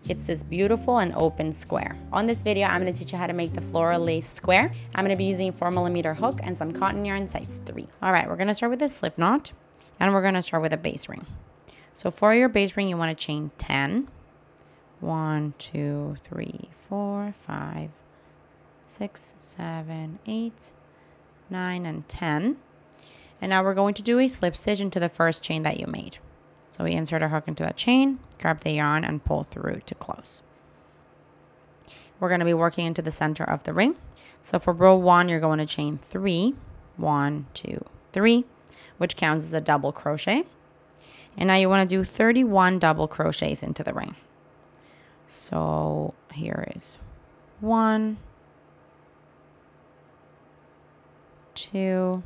It's this beautiful and open square. On this video, I'm going to teach you how to make the floral lace square. I'm going to be using a 4mm hook and some cotton yarn size 3. All right, we're going to start with a slip knot, and we're going to start with a base ring. So for your base ring, you want to chain 10. 1, 2, 3, 4, 5, 6, 7, 8, 9, and 10. And now we're going to do a slip stitch into the first chain that you made. So we insert our hook into that chain, grab the yarn, and pull through to close. We're going to be working into the center of the ring. So for row 1, you're going to chain 3. 1, 2, 3, which counts as a double crochet. And now you want to do 31 double crochets into the ring. So here is 1, 2,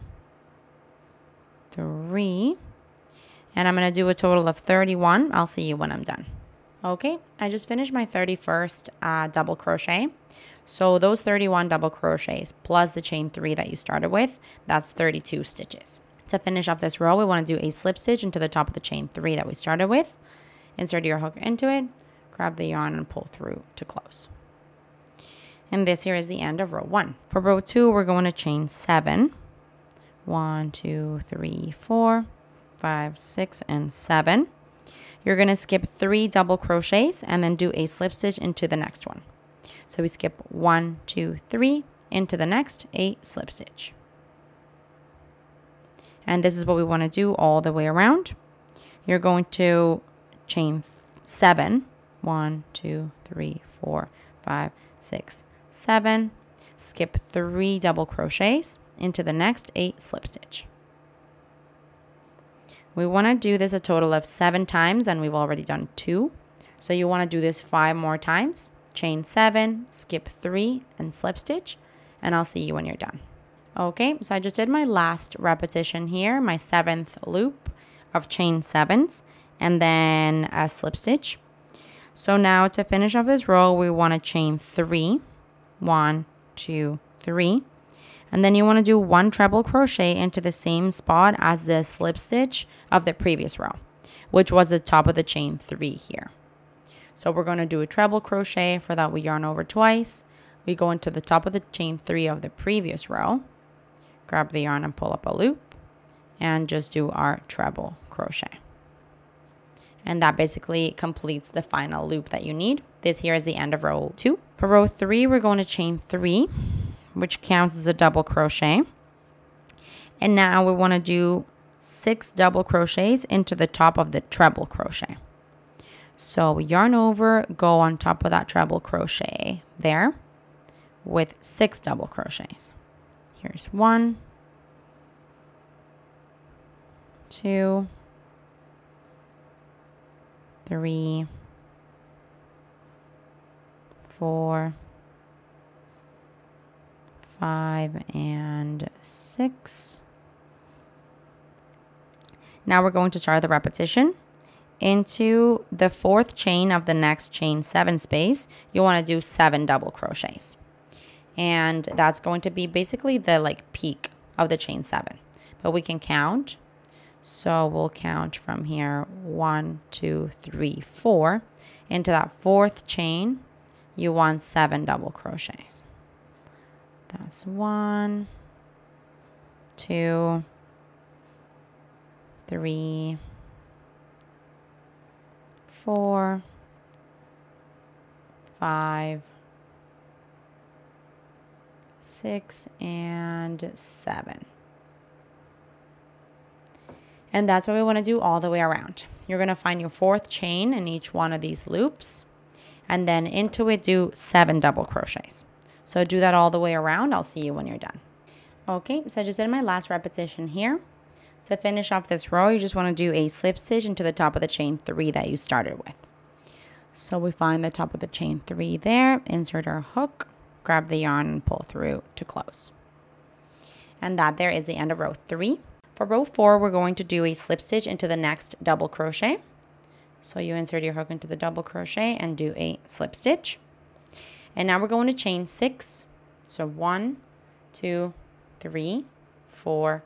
3, and I'm going to do a total of 31. I'll see you when I'm done. Okay, I just finished my 31st double crochet. So those 31 double crochets plus the chain 3 that you started with, that's 32 stitches. To finish off this row, we want to do a slip stitch into the top of the chain 3 that we started with. Insert your hook into it, grab the yarn, and pull through to close. And this here is the end of row 1. For row 2, we're going to chain 7. 1, 2, 3, 4, 5, 6, and 7. You're going to skip 3 double crochets and then do a slip stitch into the next one. So we skip 1, 2, 3 into the next, a slip stitch. And this is what we want to do all the way around. You're going to chain 7. 1, 2, 3, 4, 5, 6, 7. Skip 3 double crochets into the next, 8 slip stitch. We want to do this a total of 7 times, and we've already done 2. So you want to do this 5 more times. Chain 7, skip 3, and slip stitch, and I'll see you when you're done. Okay, so I just did my last repetition here, my 7th loop of chain 7s, and then a slip stitch. So now to finish off this row, we want to chain 3. 1, 2, 3. And then you want to do 1 treble crochet into the same spot as the slip stitch of the previous row, which was the top of the chain 3 here. So we're going to do a treble crochet. For that, we yarn over twice. We go into the top of the chain 3 of the previous row, grab the yarn and pull up a loop, and just do our treble crochet. And that basically completes the final loop that you need. This here is the end of row 2. For row 3, we're going to chain 3, which counts as a double crochet. And now we want to do 6 double crochets into the top of the treble crochet. So we yarn over, go on top of that treble crochet there with 6 double crochets. Here's 1, 2, 3, 4, 5, and 6. Now we're going to start the repetition. Into the 4th chain of the next chain 7 space, you want to do 7 double crochets. And that's going to be basically the peak of the chain 7. But we can count. So we'll count from here 1, 2, 3, 4. Into that 4th chain, you want 7 double crochets. That's 1, 2, 3, 4, 5, 6, and 7. And that's what we want to do all the way around. You're going to find your 4th chain in each one of these loops, and then into it do 7 double crochets. So do that all the way around. I'll see you when you're done. Okay, so I just did my last repetition here. To finish off this row, you just want to do a slip stitch into the top of the chain 3 that you started with. So we find the top of the chain 3 there, insert our hook, grab the yarn, and pull through to close. And that there is the end of row 3. For row 4, we're going to do a slip stitch into the next double crochet. So you insert your hook into the double crochet and do a slip stitch. And now we're going to chain 6. So 1, 2, 3, 4,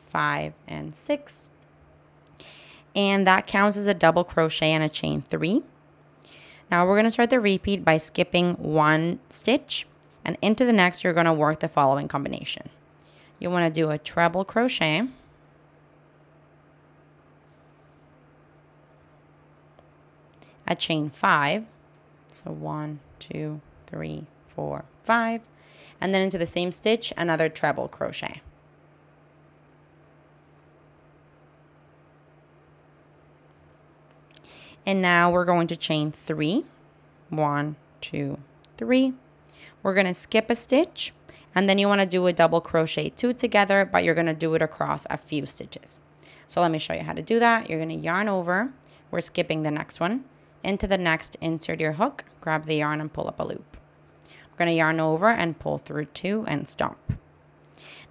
5, and 6. And that counts as a double crochet and a chain 3. Now we're going to start the repeat by skipping 1 stitch, and into the next you're going to work the following combination. You want to do a treble crochet, a chain 5, so 1, 2, 3, 4, 5, and then into the same stitch another treble crochet. And now we're going to chain 3, 1, 2, 3. We're going to skip a stitch, and then you want to do a double crochet 2 together, but you're going to do it across a few stitches. So let me show you how to do that. You're going to yarn over. We're skipping the next one. Into the next, insert your hook, grab the yarn and pull up a loop. We're going to yarn over and pull through 2 and stop.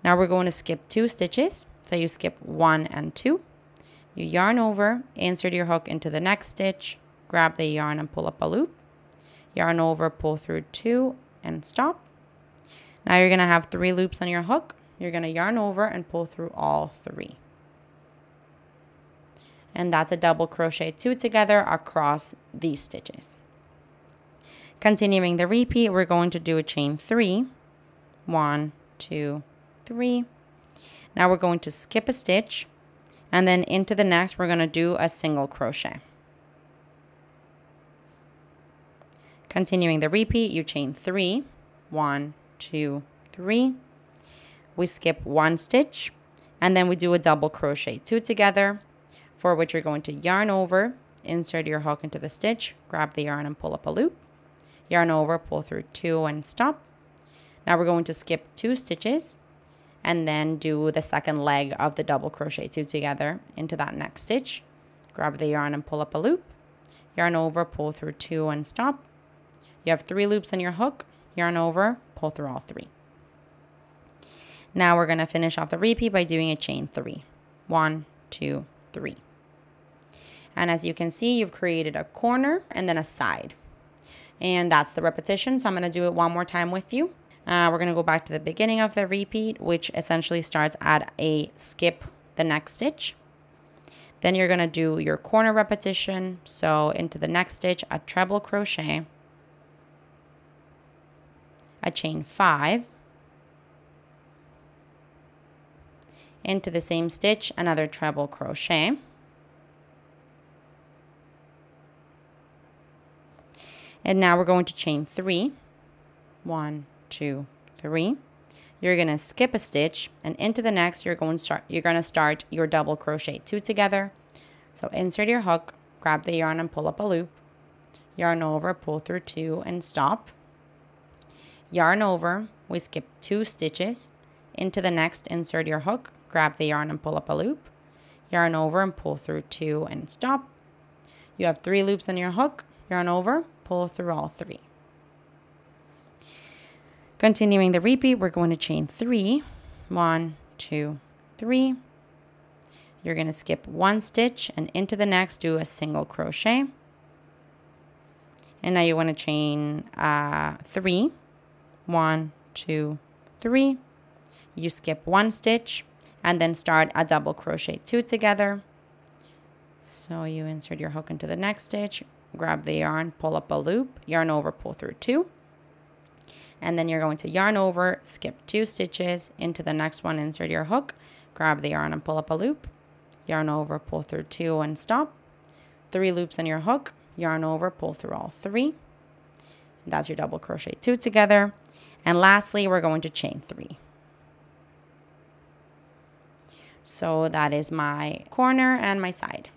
Now we're going to skip 2 stitches. So you skip 1 and 2. You yarn over, insert your hook into the next stitch, grab the yarn and pull up a loop. Yarn over, pull through 2 and stop. Now you're going to have 3 loops on your hook. You're going to yarn over and pull through all 3. And that's a double crochet 2 together across these stitches. Continuing the repeat, we're going to do a chain 3. 1, 2, 3. Now we're going to skip a stitch, and then into the next we're going to do a single crochet. Continuing the repeat, you chain 3. 1, 2, 3. We skip 1 stitch, and then we do a double crochet 2 together, for which you're going to yarn over, insert your hook into the stitch, grab the yarn and pull up a loop. Yarn over, pull through 2 and stop. Now we're going to skip 2 stitches and then do the second leg of the double crochet 2 together into that next stitch. Grab the yarn and pull up a loop. Yarn over, pull through 2 and stop. You have 3 loops on your hook. Yarn over, pull through all 3. Now we're going to finish off the repeat by doing a chain 3. 1, 2, 3. And as you can see, you've created a corner and then a side. And that's the repetition. So I'm going to do it one more time with you. We're going to go back to the beginning of the repeat, which essentially starts at a skip the next stitch. Then you're going to do your corner repetition. So into the next stitch, a treble crochet, a chain 5, into the same stitch, another treble crochet, and now we're going to chain 3. 1, 2, 3. You're going to skip a stitch, and into the next you're going to start your double crochet 2 together. So insert your hook, grab the yarn and pull up a loop. Yarn over, pull through 2 and stop. Yarn over, we skip 2 stitches. Into the next, insert your hook, grab the yarn and pull up a loop. Yarn over and pull through 2 and stop. You have 3 loops on your hook. Yarn over, pull through all 3. Continuing the repeat, we're going to chain 3. 1, 2, 3. You're going to skip 1 stitch, and into the next do a single crochet. And now you want to chain 3. 1, 2, 3. You skip 1 stitch and then start a double crochet 2 together. So you insert your hook into the next stitch, grab the yarn, pull up a loop, yarn over, pull through 2. And then you're going to yarn over, skip 2 stitches, into the next one, insert your hook, grab the yarn and pull up a loop, yarn over, pull through 2 and stop. 3 loops on your hook, yarn over, pull through all 3. And that's your double crochet 2 together. And lastly, we're going to chain 3. So that is my corner and my side.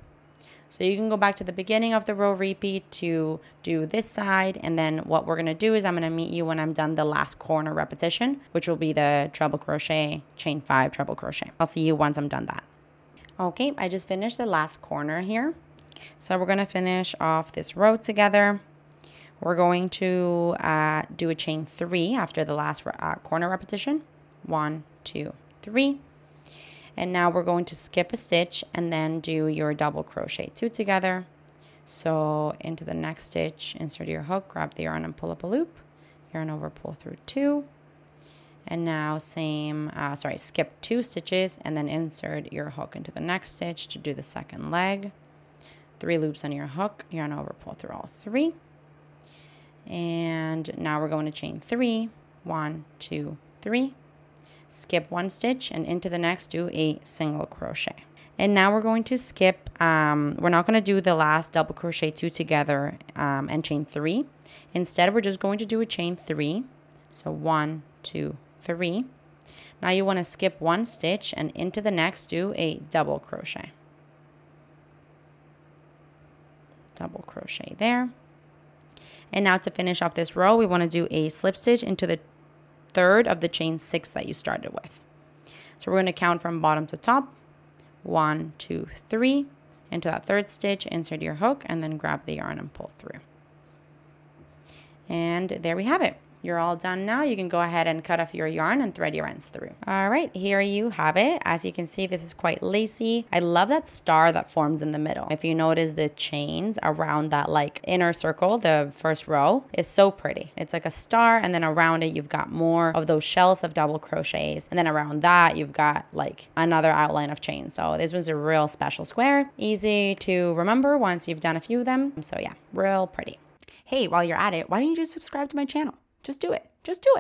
So you can go back to the beginning of the row repeat to do this side, and then what we're going to do is I'm going to meet you when I'm done the last corner repetition, which will be the treble crochet, chain 5, treble crochet. I'll see you once I'm done that. Okay, I just finished the last corner here. So we're going to finish off this row together. We're going to do a chain 3 after the last corner repetition. 1, 2, 3. And now we're going to skip a stitch and then do your double crochet 2 together. So into the next stitch, insert your hook, grab the yarn and pull up a loop. Yarn over, pull through 2. And now skip 2 stitches and then insert your hook into the next stitch to do the second leg. 3 loops on your hook, yarn over, pull through all 3. And now we're going to chain 3, 1, 2, 3, skip 1 stitch, and into the next do a single crochet. And now we're going to skip, we're not going to do the last double crochet 2 together and chain 3. Instead, we're just going to do a chain 3. So 1, 2, 3. Now you want to skip 1 stitch and into the next do a double crochet. Double crochet there. And now to finish off this row, we want to do a slip stitch into the third of the chain 6 that you started with. So we're going to count from bottom to top. 1, 2, 3. Into that third stitch, insert your hook, and then grab the yarn and pull through. And there we have it. You're all done now. You can go ahead and cut off your yarn and thread your ends through. All right, here you have it. As you can see, this is quite lacy. I love that star that forms in the middle. If you notice the chains around that like inner circle, the first row, it's so pretty. It's like a star, and then around it, you've got more of those shells of double crochets. And then around that, you've got like another outline of chains. So this was a real special square. Easy to remember once you've done a few of them. So yeah, real pretty. Hey, while you're at it, why don't you just subscribe to my channel? Just do it. Just do it.